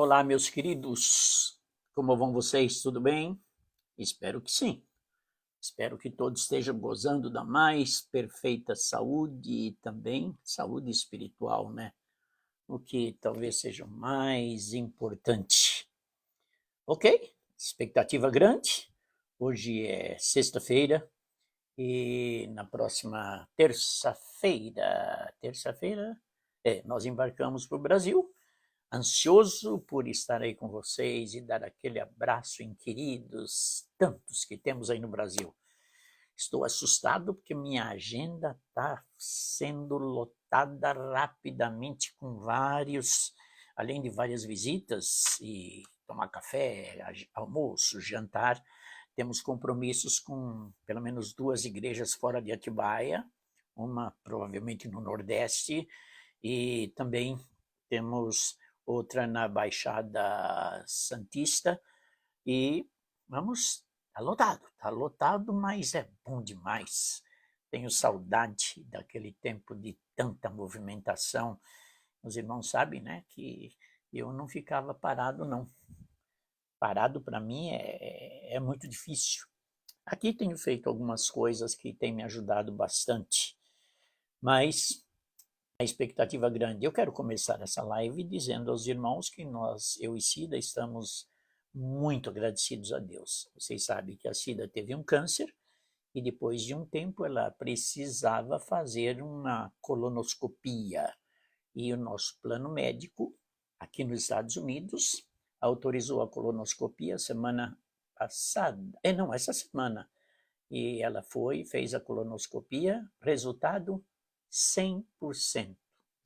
Olá, meus queridos. Como vão vocês? Tudo bem? Espero que sim. Espero que todos estejam gozando da mais perfeita saúde e também saúde espiritual, né? O que talvez seja o mais importante. Ok? Expectativa grande. Hoje é sexta-feira e na próxima terça-feira, nós embarcamos para o Brasil. Ansioso por estar aí com vocês e dar aquele abraço em queridos, tantos que temos aí no Brasil. Estou assustado porque minha agenda está sendo lotada rapidamente com além de várias visitas e tomar café, almoço, jantar, temos compromissos com pelo menos duas igrejas fora de Atibaia, uma provavelmente no Nordeste, e também temos outra na Baixada Santista, e tá lotado, mas é bom demais. Tenho saudade daquele tempo de tanta movimentação. Os irmãos sabem, né, que eu não ficava parado, não. Parado para mim é muito difícil. Aqui tenho feito algumas coisas que têm me ajudado bastante, mas a expectativa grande. Eu quero começar essa live dizendo aos irmãos que eu e Cida, estamos muito agradecidos a Deus. Vocês sabem que a Cida teve um câncer e depois de um tempo ela precisava fazer uma colonoscopia. E o nosso plano médico, aqui nos Estados Unidos, autorizou a colonoscopia semana passada. Não, essa semana. E ela fez a colonoscopia, resultado 100%.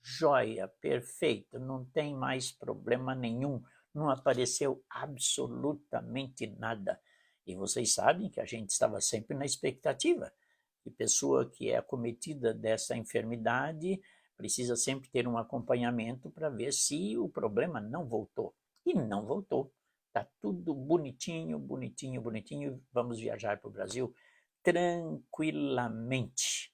Joia, perfeito, não tem mais problema nenhum, não apareceu absolutamente nada. E vocês sabem que a gente estava sempre na expectativa. Que pessoa que é acometida dessa enfermidade precisa sempre ter um acompanhamento para ver se o problema não voltou. E não voltou. Está tudo bonitinho, bonitinho, bonitinho. Vamos viajar para o Brasil tranquilamente.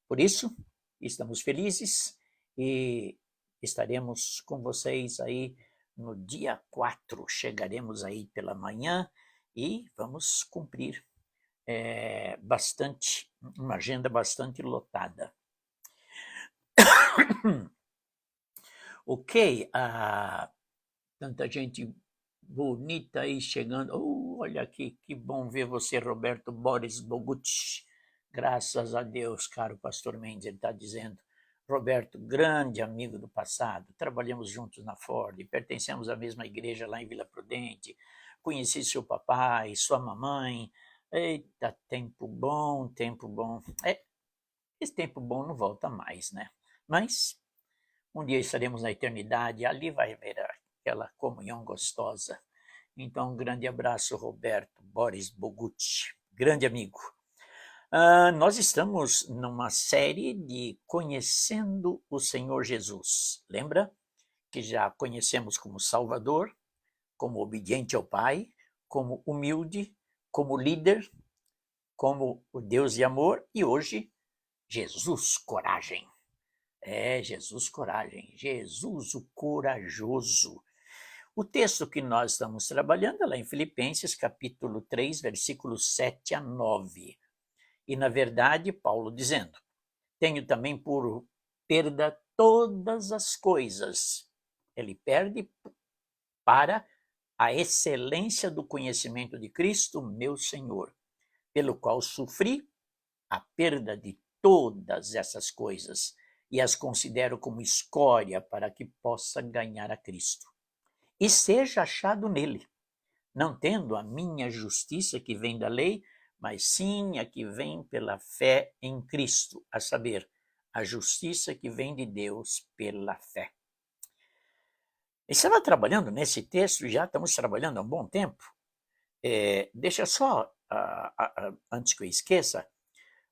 Por isso, estamos felizes e estaremos com vocês aí no dia 4. Chegaremos aí pela manhã e vamos cumprir uma agenda bastante lotada. Ok, tanta gente bonita aí chegando. Olha aqui, que bom ver você, Roberto Boris Bogucci. Graças a Deus, caro pastor Mendes, ele está dizendo. Roberto, grande amigo do passado, trabalhamos juntos na Ford, pertencemos à mesma igreja lá em Vila Prudente, conheci seu papai, sua mamãe. Eita, tempo bom, tempo bom. Esse tempo bom não volta mais, né? Mas um dia estaremos na eternidade, ali vai haver aquela comunhão gostosa. Então, um grande abraço, Roberto Boris Bogucci, grande amigo. Nós estamos numa série de Conhecendo o Senhor Jesus. Lembra que já conhecemos como Salvador, como obediente ao Pai, como humilde, como líder, como o Deus de amor, e hoje, Jesus, coragem. Jesus, coragem. Jesus, o corajoso. O texto que nós estamos trabalhando é lá em Filipenses, capítulo 3, versículos 7 a 9. E, na verdade, Paulo dizendo, tenho também por perda todas as coisas. Ele perde para a excelência do conhecimento de Cristo, meu Senhor, pelo qual sofri a perda de todas essas coisas e as considero como escória para que possa ganhar a Cristo. E seja achado nele, não tendo a minha justiça que vem da lei, mas sim a que vem pela fé em Cristo, a saber, a justiça que vem de Deus pela fé. Estava trabalhando nesse texto, já estamos trabalhando há um bom tempo. Deixa só, antes que eu esqueça,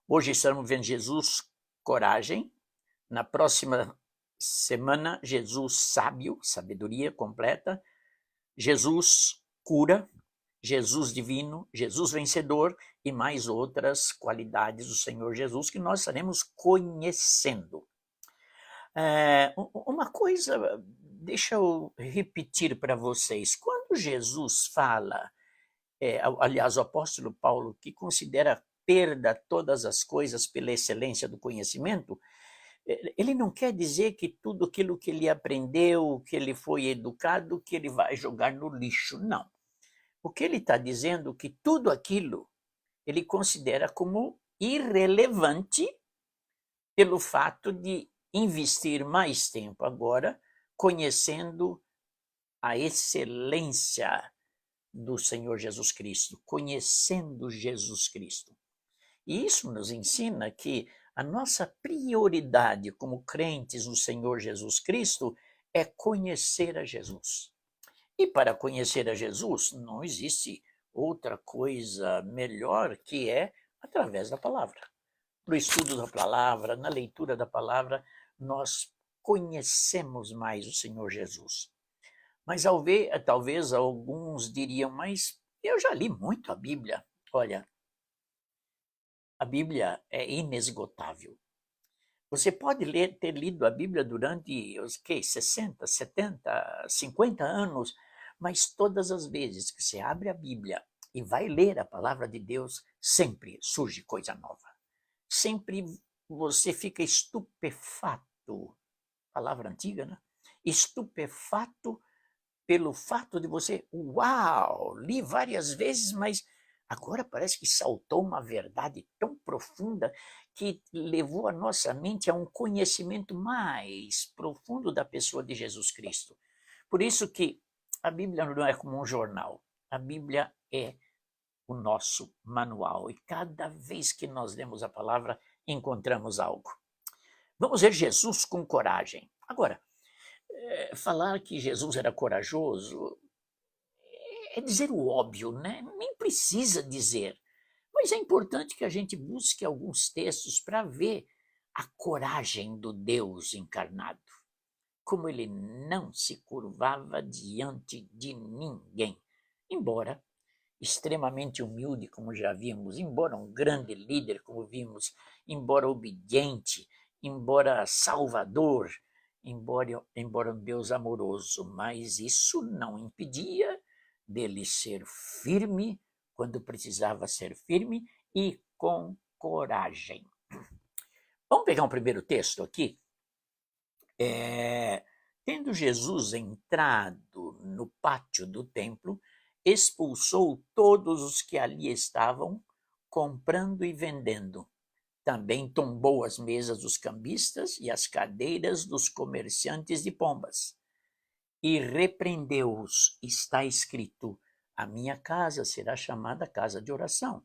hoje estamos vendo Jesus, coragem. Na próxima semana, Jesus sábio, sabedoria completa. Jesus cura, Jesus divino, Jesus vencedor e mais outras qualidades do Senhor Jesus que nós estaremos conhecendo. Uma coisa deixa eu repetir para vocês. Quando Jesus fala, aliás, o apóstolo Paulo, que considera perda todas as coisas pela excelência do conhecimento, ele não quer dizer que tudo aquilo que ele aprendeu, que ele foi educado, que ele vai jogar no lixo, não. O que ele está dizendo é que tudo aquilo ele considera como irrelevante pelo fato de investir mais tempo agora conhecendo a excelência do Senhor Jesus Cristo, conhecendo Jesus Cristo. E isso nos ensina que a nossa prioridade como crentes no Senhor Jesus Cristo é conhecer a Jesus. E para conhecer a Jesus, não existe outra coisa melhor que é através da palavra. No estudo da palavra, na leitura da palavra, nós conhecemos mais o Senhor Jesus. Mas talvez alguns diriam, mas eu já li muito a Bíblia. Olha, a Bíblia é inesgotável. Você pode ter lido a Bíblia durante os 60, 70, 50 anos, mas todas as vezes que você abre a Bíblia e vai ler a palavra de Deus, sempre surge coisa nova. Sempre você fica estupefato, palavra antiga, né? Estupefato pelo fato de você, uau, li várias vezes, mas agora parece que saltou uma verdade tão profunda que levou a nossa mente a um conhecimento mais profundo da pessoa de Jesus Cristo. Por isso que a Bíblia não é como um jornal, a Bíblia é o nosso manual e cada vez que nós lemos a palavra encontramos algo. Vamos ver Jesus com coragem. Agora, falar que Jesus era corajoso é dizer o óbvio, né? Nem precisa dizer. Mas é importante que a gente busque alguns textos para ver a coragem do Deus encarnado. Como ele não se curvava diante de ninguém. Embora extremamente humilde, como já vimos, embora um grande líder, como vimos, embora obediente, embora salvador, embora um Deus amoroso, mas isso não impedia dele ser firme quando precisava ser firme e com coragem. Vamos pegar um primeiro texto aqui. Tendo Jesus entrado no pátio do templo, expulsou todos os que ali estavam, comprando e vendendo. Também tombou as mesas dos cambistas e as cadeiras dos comerciantes de pombas. E repreendeu-os. Está escrito: a minha casa será chamada casa de oração.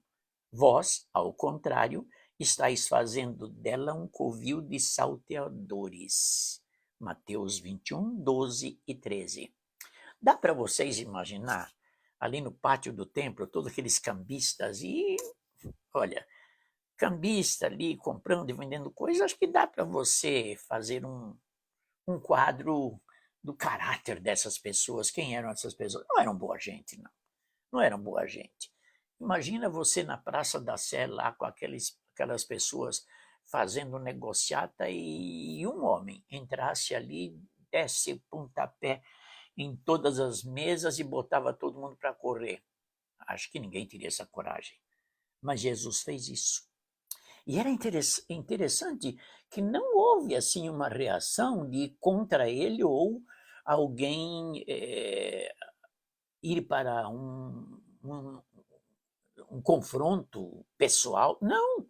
Vós, ao contrário, estáis fazendo dela um covil de salteadores. Mateus 21, 12 e 13. Dá para vocês imaginar, ali no pátio do templo, todos aqueles cambistas e, olha, cambista ali comprando e vendendo coisas, acho que dá para você fazer um quadro do caráter dessas pessoas. Quem eram essas pessoas? Não eram boa gente, não. Não eram boa gente. Imagina você na Praça da Sé lá com aquelas pessoas fazendo negociata e um homem entrasse ali, desse pontapé em todas as mesas e botava todo mundo para correr. Acho que ninguém teria essa coragem. Mas Jesus fez isso. E era interessante que não houve assim uma reação de contra ele ou alguém ir para um confronto pessoal. Não,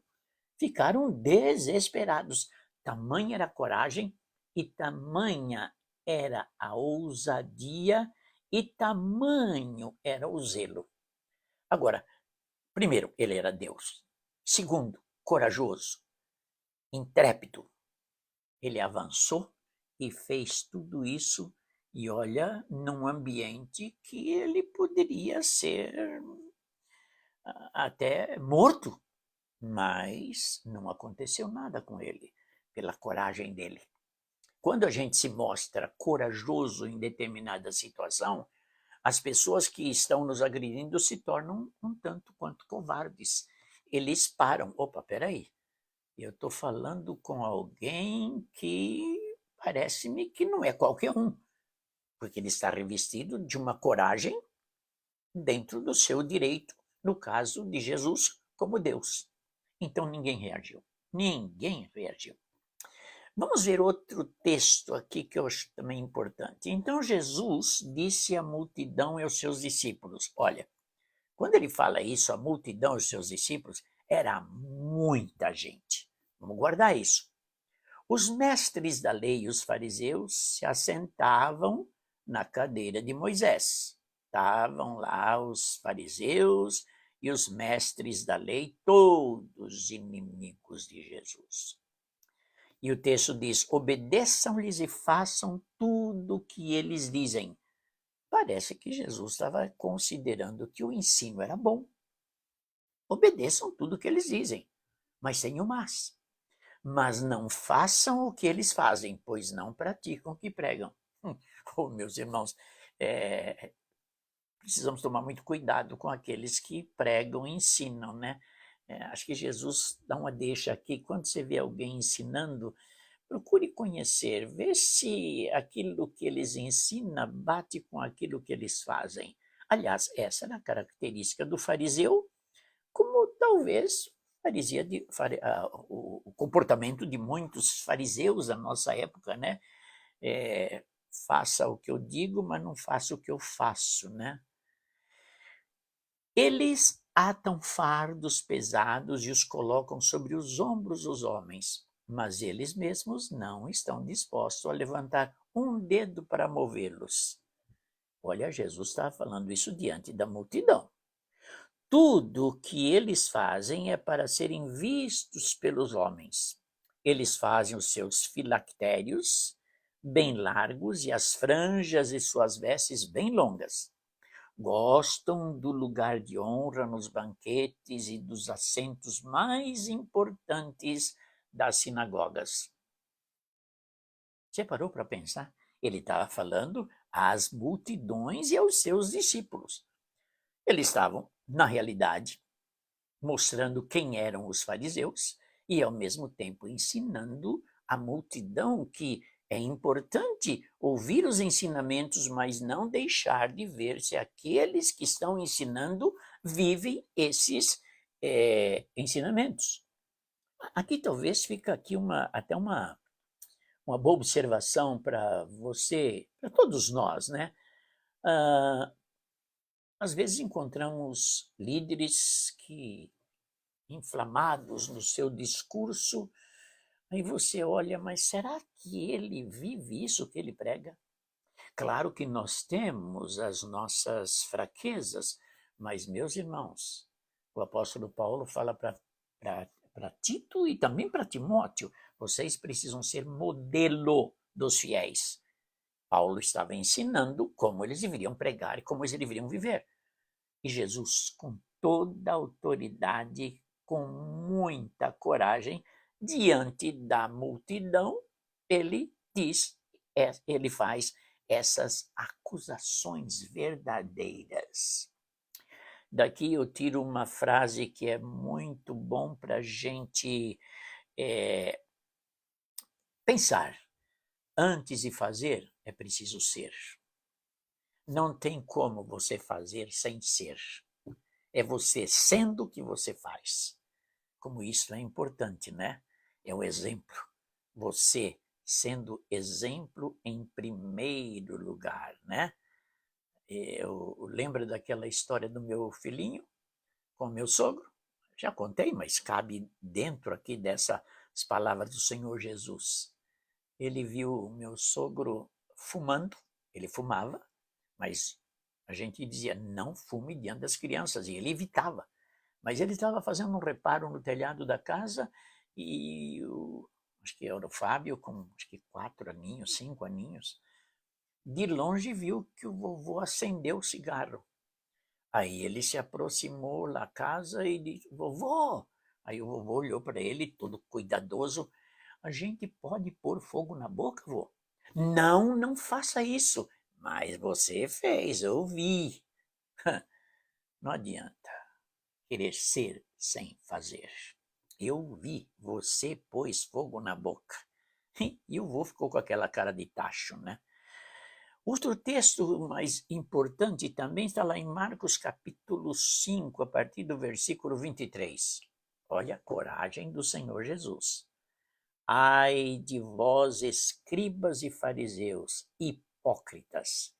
ficaram desesperados. Tamanha era a coragem e tamanha era a ousadia e tamanho era o zelo. Agora, primeiro, ele era Deus. Segundo, corajoso, intrépido. Ele avançou e fez tudo isso, e olha, num ambiente que ele poderia ser até morto, mas não aconteceu nada com ele, pela coragem dele. Quando a gente se mostra corajoso em determinada situação, as pessoas que estão nos agredindo se tornam um tanto quanto covardes. Eles param. Opa, peraí, eu estou falando com alguém que parece-me que não é qualquer um. porque ele está revestido de uma coragem dentro do seu direito, no caso de Jesus como Deus. Então ninguém reagiu. Ninguém reagiu. Vamos ver outro texto aqui que eu acho também importante. Então Jesus disse à multidão e aos seus discípulos: olha, quando ele fala isso, a multidão e os seus discípulos, era muita gente. Vamos guardar isso. Os mestres da lei e os fariseus se assentavam na cadeira de Moisés. Estavam lá os fariseus e os mestres da lei, todos inimigos de Jesus. E o texto diz: obedeçam-lhes e façam tudo o que eles dizem. Parece que Jesus estava considerando que o ensino era bom. Obedeçam tudo o que eles dizem, mas sem o mas. Mas não façam o que eles fazem, pois não praticam o que pregam. Oh, meus irmãos, precisamos tomar muito cuidado com aqueles que pregam e ensinam, né? Acho que Jesus dá uma deixa aqui. Quando você vê alguém ensinando, procure conhecer, ver se aquilo que eles ensinam bate com aquilo que eles fazem. Aliás, essa era a característica do fariseu, como talvez o comportamento de muitos fariseus da nossa época, né? Faça o que eu digo, mas não faça o que eu faço, né? Eles atam fardos pesados e os colocam sobre os ombros dos homens, mas eles mesmos não estão dispostos a levantar um dedo para movê-los. Olha, Jesus estava falando isso diante da multidão. Tudo o que eles fazem é para serem vistos pelos homens. Eles fazem os seus filactérios bem largos e as franjas de suas vestes bem longas. Gostam do lugar de honra nos banquetes e dos assentos mais importantes das sinagogas. Você parou para pensar? Ele estava falando às multidões e aos seus discípulos. Eles estavam, na realidade, mostrando quem eram os fariseus e, ao mesmo tempo, ensinando a multidão que é importante ouvir os ensinamentos, mas não deixar de ver se aqueles que estão ensinando vivem esses ensinamentos. Aqui talvez fica aqui até uma boa observação para você, para todos nós, né? Às vezes encontramos líderes que inflamados no seu discurso, aí você olha, mas será que ele vive isso que ele prega? Claro que nós temos as nossas fraquezas, mas, meus irmãos, o apóstolo Paulo fala para Tito e também para Timóteo, vocês precisam ser modelo dos fiéis. Paulo estava ensinando como eles deveriam pregar e como eles deveriam viver. E Jesus, com toda a autoridade, com muita coragem, diante da multidão, ele faz essas acusações verdadeiras. Daqui eu tiro uma frase que é muito bom para a gente pensar. Antes de fazer, é preciso ser. Não tem como você fazer sem ser. É você sendo o que você faz. Como isso é importante, né? É o exemplo. Você sendo exemplo em primeiro lugar, né? Eu lembro daquela história do meu filhinho com o meu sogro. Já contei, mas cabe dentro aqui dessas palavras do Senhor Jesus. Ele viu o meu sogro fumando, ele fumava, mas a gente dizia, não fume diante das crianças, e ele evitava. Mas ele estava fazendo um reparo no telhado da casa e acho que era o Fábio, com acho que 4 aninhos, 5 aninhos, de longe viu que o vovô acendeu o cigarro. Aí ele se aproximou da casa e disse, vovô! Aí o vovô olhou para ele, todo cuidadoso, a gente pode pôr fogo na boca, vô? Não, não faça isso. Mas você fez, eu vi. Não adianta querer ser sem fazer. Eu vi, você pôs fogo na boca. E o vô ficou com aquela cara de tacho, né? Outro texto mais importante também está lá em Marcos capítulo 5, a partir do versículo 23. Olha a coragem do Senhor Jesus. Ai de vós, escribas e fariseus, hipócritas,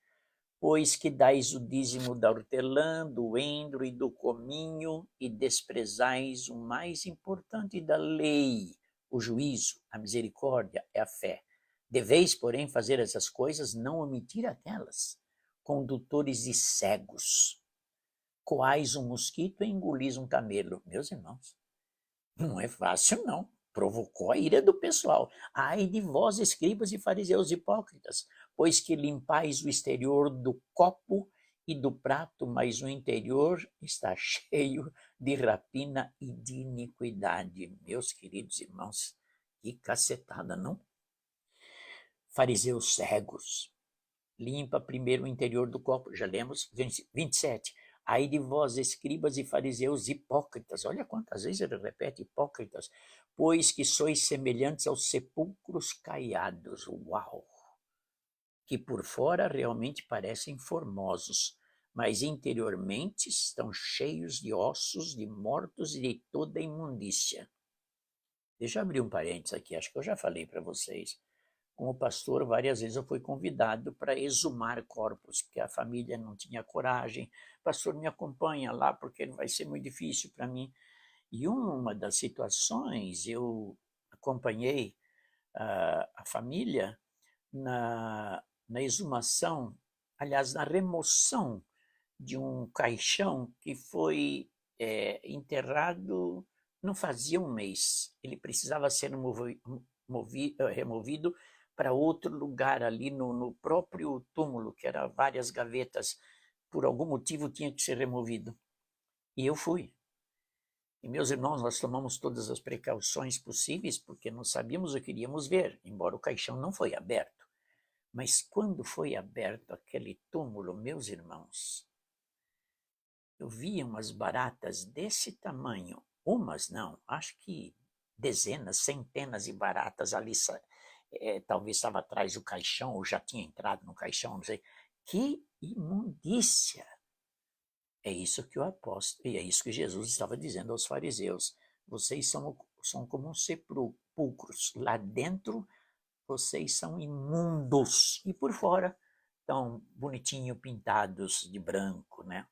pois que dais o dízimo da hortelã, do endro e do cominho, e desprezais o mais importante da lei, o juízo, a misericórdia e a fé. Deveis, porém, fazer essas coisas, não omitir aquelas. Condutores de cegos, coais um mosquito e engolis um camelo. Meus irmãos, não é fácil, não. Provocou a ira do pessoal. Ai de vós, escribas e fariseus hipócritas, pois que limpais o exterior do copo e do prato, mas o interior está cheio de rapina e de iniquidade. Meus queridos irmãos, que cacetada, não? Fariseus cegos. Limpa primeiro o interior do copo. Já lemos 27. Aí de vós, escribas e fariseus hipócritas. Olha quantas vezes ele repete hipócritas. Pois que sois semelhantes aos sepulcros caiados. Uau! Que por fora realmente parecem formosos, mas interiormente estão cheios de ossos, de mortos e de toda imundícia. Deixa eu abrir um parênteses aqui. Acho que eu já falei para vocês. Como pastor, várias vezes eu fui convidado para exumar corpos, porque a família não tinha coragem. Pastor, me acompanha lá, porque vai ser muito difícil para mim. E uma das situações, eu acompanhei a família na exumação, aliás, na remoção de um caixão que foi enterrado não fazia um mês. Ele precisava ser removido para outro lugar ali no próprio túmulo, que era várias gavetas, por algum motivo tinha que ser removido. E eu fui. E meus irmãos, nós tomamos todas as precauções possíveis, porque não sabíamos o que iríamos ver, embora o caixão não foi aberto. Mas quando foi aberto aquele túmulo, meus irmãos, eu vi umas baratas desse tamanho, umas não, acho que dezenas, centenas de baratas ali, talvez estava atrás do caixão, ou já tinha entrado no caixão, não sei. Que imundícia! É isso que o apóstolo, e é isso que Jesus estava dizendo aos fariseus. Vocês são como sepulcros. Lá dentro, vocês são imundos. E por fora, estão bonitinho pintados de branco, né?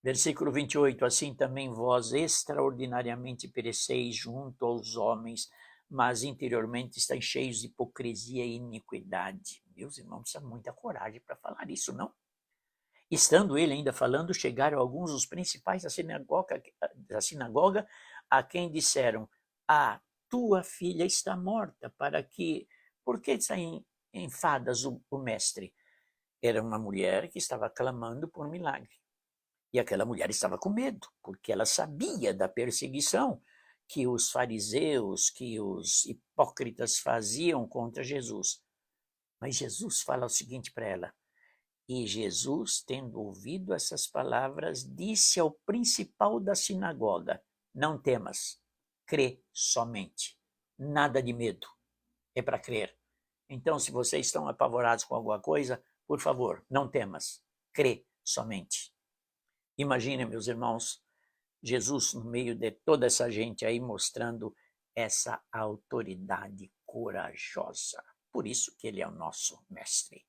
Versículo 28, assim também vós extraordinariamente pereceis junto aos homens, mas interiormente estáis cheios de hipocrisia e iniquidade. Meus irmãos, precisa muita coragem para falar isso, não? Estando ele ainda falando, chegaram alguns dos principais da sinagoga, a quem disseram, a tua filha está morta, por que enfadas o mestre? Era uma mulher que estava clamando por um milagre. E aquela mulher estava com medo, porque ela sabia da perseguição que os fariseus, que os hipócritas faziam contra Jesus. Mas Jesus fala o seguinte para ela, e Jesus, tendo ouvido essas palavras, disse ao principal da sinagoga, não temas, crê somente, nada de medo, é para crer. Então, se vocês estão apavorados com alguma coisa, por favor, não temas, crê somente. Imaginem, meus irmãos, Jesus no meio de toda essa gente aí mostrando essa autoridade corajosa. Por isso que ele é o nosso mestre.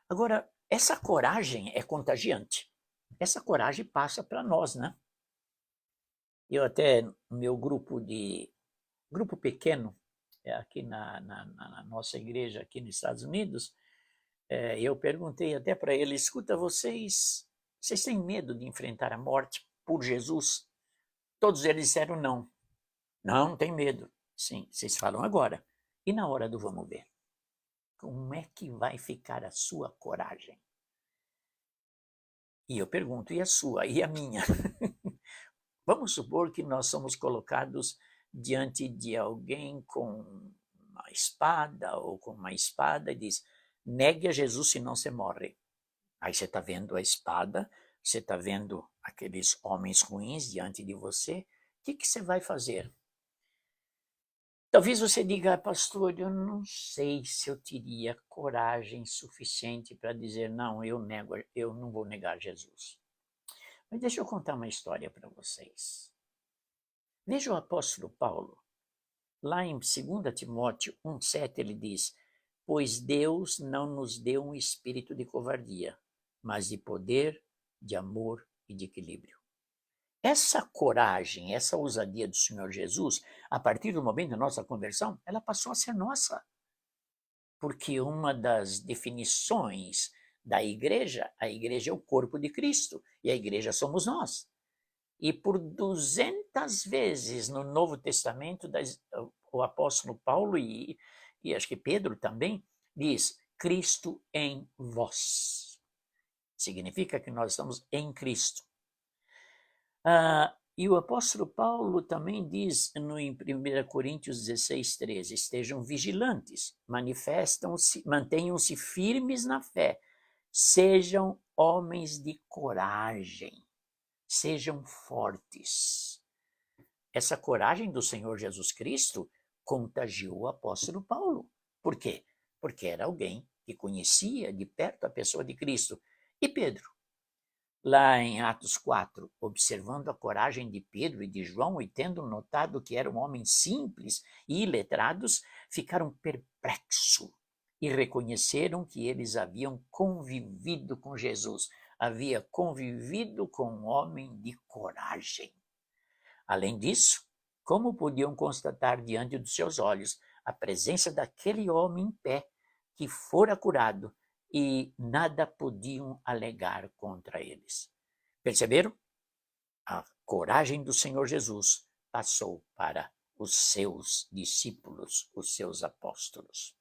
Agora, essa coragem é contagiante. Essa coragem passa para nós, né? Eu até, no meu grupo pequeno, aqui na nossa igreja aqui nos Estados Unidos, eu perguntei até para ele, escuta, vocês têm medo de enfrentar a morte por Jesus? Todos eles disseram não. Não tem medo. Sim, vocês falam agora. E na hora do vamos ver? Como é que vai ficar a sua coragem? E eu pergunto, e a sua? E a minha? Vamos supor que nós somos colocados diante de alguém com uma espada ou com uma espada e diz, negue a Jesus senão você morre. Aí você está vendo a espada, você está vendo aqueles homens ruins diante de você, o que você vai fazer? Talvez você diga, pastor, eu não sei se eu teria coragem suficiente para dizer, não, eu não vou negar Jesus. Mas deixa eu contar uma história para vocês. Veja o apóstolo Paulo. Lá em 2 Timóteo 1,7 ele diz, pois Deus não nos deu um espírito de covardia, mas de poder, de amor e de equilíbrio. Essa coragem, essa ousadia do Senhor Jesus, a partir do momento da nossa conversão, ela passou a ser nossa. Porque uma das definições da igreja, a igreja é o corpo de Cristo e a igreja somos nós. E por 200 vezes no Novo Testamento, o apóstolo Paulo e acho que Pedro também diz, Cristo em vós. Significa que nós estamos em Cristo. E o apóstolo Paulo também diz em 1 Coríntios 16:13, estejam vigilantes, mantenham-se firmes na fé, sejam homens de coragem, sejam fortes. Essa coragem do Senhor Jesus Cristo contagiou o apóstolo Paulo. Por quê? Porque era alguém que conhecia de perto a pessoa de Cristo. E Pedro? Lá em Atos 4, observando a coragem de Pedro e de João e tendo notado que eram homens simples e iletrados, ficaram perplexos e reconheceram que eles haviam convivido com Jesus, havia convivido com um homem de coragem. Além disso, como podiam constatar diante dos seus olhos a presença daquele homem em pé que fora curado e nada podiam alegar contra eles? Perceberam? A coragem do Senhor Jesus passou para os seus discípulos, os seus apóstolos.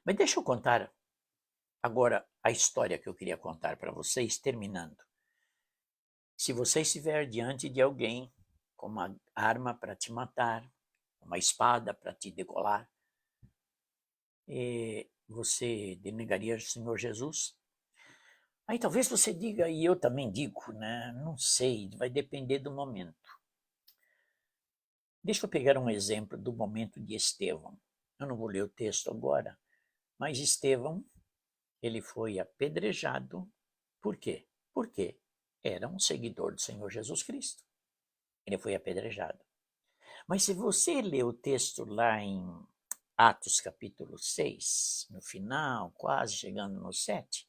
Mas deixa eu contar agora a história que eu queria contar para vocês, terminando. Se você estiver diante de alguém com uma arma para te matar, uma espada para te degolar, você negaria o Senhor Jesus? Aí talvez você diga, e eu também digo, né? Não sei, vai depender do momento. Deixa eu pegar um exemplo do momento de Estevão. Eu não vou ler o texto agora, mas Estevão, ele foi apedrejado. Por quê? Porque era um seguidor do Senhor Jesus Cristo. Ele foi apedrejado. Mas se você ler o texto lá em Atos capítulo 6, no final, quase chegando no 7,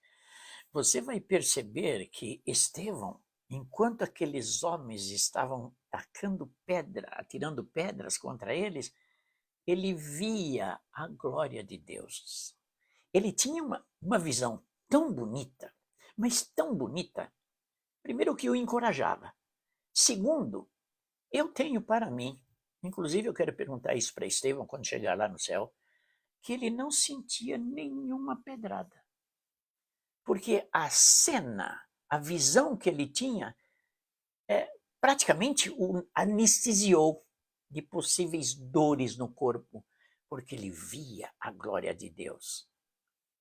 você vai perceber que Estevão, enquanto aqueles homens estavam tacando pedra, atirando pedras contra eles, ele via a glória de Deus. Ele tinha uma visão tão bonita, mas tão bonita, primeiro que o encorajava. Segundo, eu tenho para mim, inclusive eu quero perguntar isso para Estevão quando chegar lá no céu, que ele não sentia nenhuma pedrada. Porque a cena, a visão que ele tinha, praticamente o anestesiou de possíveis dores no corpo, porque ele via a glória de Deus.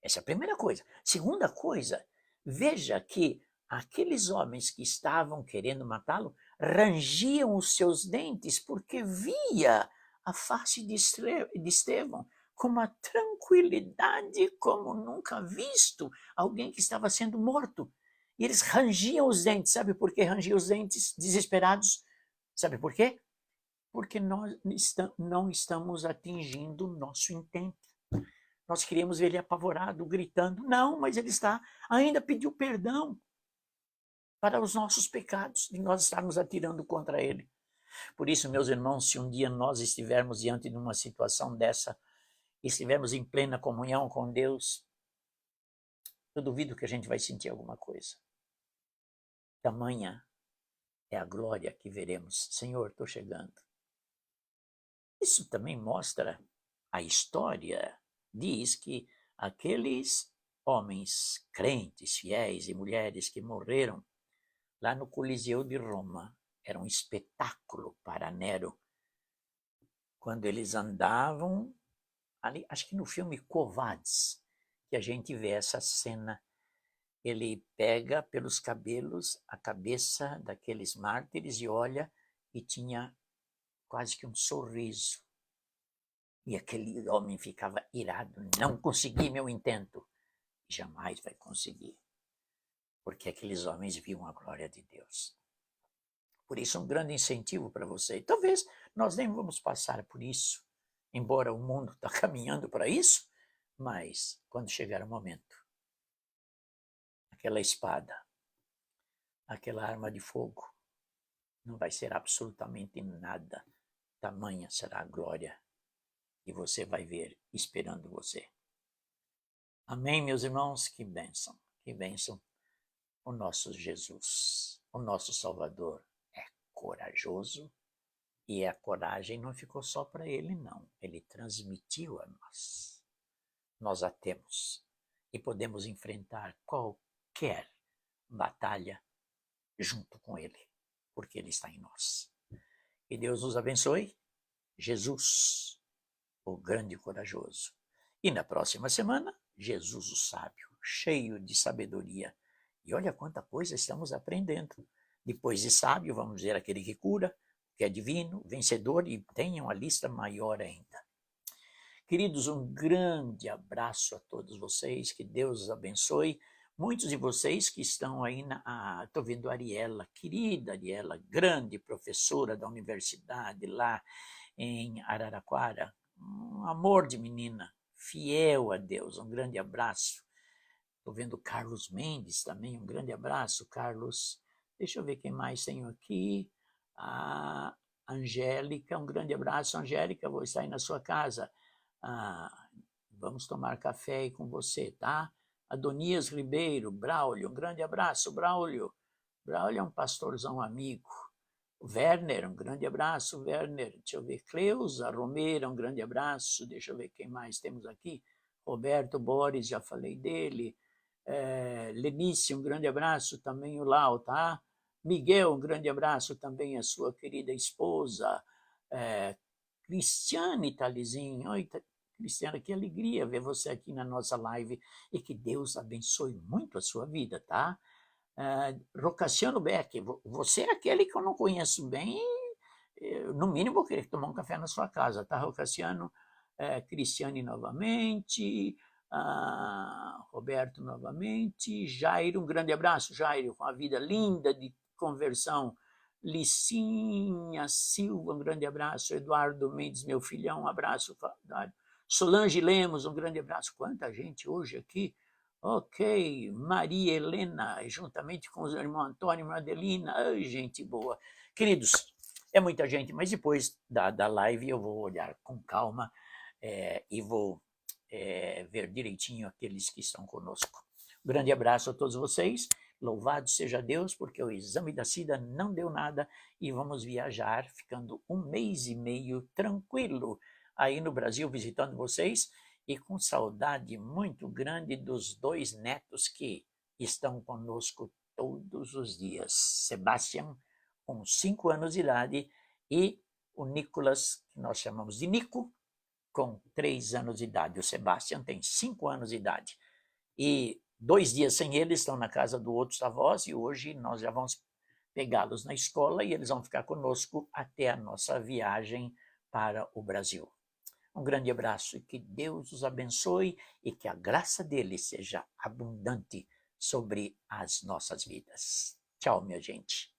Essa é a primeira coisa. Segunda coisa, veja que aqueles homens que estavam querendo matá-lo rangiam os seus dentes porque via a face de Estevão com uma tranquilidade como nunca visto alguém que estava sendo morto. E eles rangiam os dentes. Sabe por que rangiam os dentes desesperados? Sabe por quê? Porque nós não estamos atingindo o nosso intento. Nós queríamos ver ele apavorado, gritando. Não, mas ele ainda pediu perdão para os nossos pecados, de nós estarmos atirando contra ele. Por isso, meus irmãos, se um dia nós estivermos diante de uma situação dessa, estivermos em plena comunhão com Deus, eu duvido que a gente vai sentir alguma coisa. Tamanha é a glória que veremos. Senhor, estou chegando. Isso também mostra a história. Diz que aqueles homens crentes, fiéis e mulheres que morreram lá no Coliseu de Roma era um espetáculo para Nero. Quando eles andavam ali, acho que no filme Quo Vadis, que a gente vê essa cena, ele pega pelos cabelos a cabeça daqueles mártires e olha, e tinha quase que um sorriso E aquele homem ficava irado, não consegui meu intento. Jamais vai conseguir, porque aqueles homens viam a glória de Deus. Por isso, um grande incentivo para você. Talvez nós nem vamos passar por isso, embora o mundo está caminhando para isso, mas quando chegar o momento, aquela espada, aquela arma de fogo, não vai ser absolutamente nada. Tamanha será a glória que você vai ver esperando você. Amém, meus irmãos? Que bênção, que bênção. O nosso Jesus, o nosso Salvador, é corajoso e a coragem não ficou só para ele, não. Ele transmitiu a nós. Nós a temos e podemos enfrentar qualquer batalha junto com ele, porque ele está em nós. Que Deus nos abençoe. Jesus, o grande e corajoso. E na próxima semana, Jesus o sábio, cheio de sabedoria. E olha quanta coisa estamos aprendendo. Depois de sábio, vamos ver aquele que cura, que é divino, vencedor, e tenha uma lista maior ainda. Queridos, um grande abraço a todos vocês, que Deus os abençoe. Muitos de vocês que estão aí, estou vendo a Ariela, querida Ariela, grande professora da universidade lá em Araraquara, um amor de menina, fiel a Deus, um grande abraço. Estou vendo o Carlos Mendes também, um grande abraço, Carlos. Deixa eu ver quem mais tenho aqui. A Angélica, um grande abraço, Angélica, vou estar aí na sua casa. Vamos tomar café aí com você, tá? Adonias Ribeiro, Braulio, um grande abraço, Braulio. Braulio é um pastorzão amigo. Werner, um grande abraço, Werner. Deixa eu ver, Cleusa Romeira, um grande abraço. Deixa eu ver quem mais temos aqui. Roberto Boris, já falei dele. Lenice, um grande abraço, também o Lau, tá? Miguel, um grande abraço, também a sua querida esposa. Cristiane Talizinho, oi, Cristiane, que alegria ver você aqui na nossa live e que Deus abençoe muito a sua vida, tá? Rocaciano Beck, você é aquele que eu não conheço bem, no mínimo vou querer tomar um café na sua casa, tá, Rocaciano? Cristiane novamente, Roberto novamente, Jairo, um grande abraço, Jairo, com a vida linda de conversão. Licinha Silva, um grande abraço. Eduardo Mendes, meu filhão, um abraço. Solange Lemos, um grande abraço. Quanta gente hoje aqui. Ok, Maria Helena, juntamente com os irmãos Antônio e Madelina. Ai, gente boa. Queridos, é muita gente, mas depois da live eu vou olhar com calma e vou ver direitinho aqueles que estão conosco. Um grande abraço a todos vocês. Louvado seja Deus, porque o exame da SIDA não deu nada e vamos viajar, ficando 1 mês e meio tranquilo aí no Brasil, visitando vocês e com saudade muito grande dos 2 netos que estão conosco todos os dias. Sebastião, com 5 anos de idade, e o Nicolas, que nós chamamos de Nico, com 3 anos de idade. O Sebastião tem 5 anos de idade. E 2 dias sem eles, estão na casa do outros avós, e hoje nós já vamos pegá-los na escola e eles vão ficar conosco até a nossa viagem para o Brasil. Um grande abraço e que Deus os abençoe e que a graça dele seja abundante sobre as nossas vidas. Tchau, minha gente.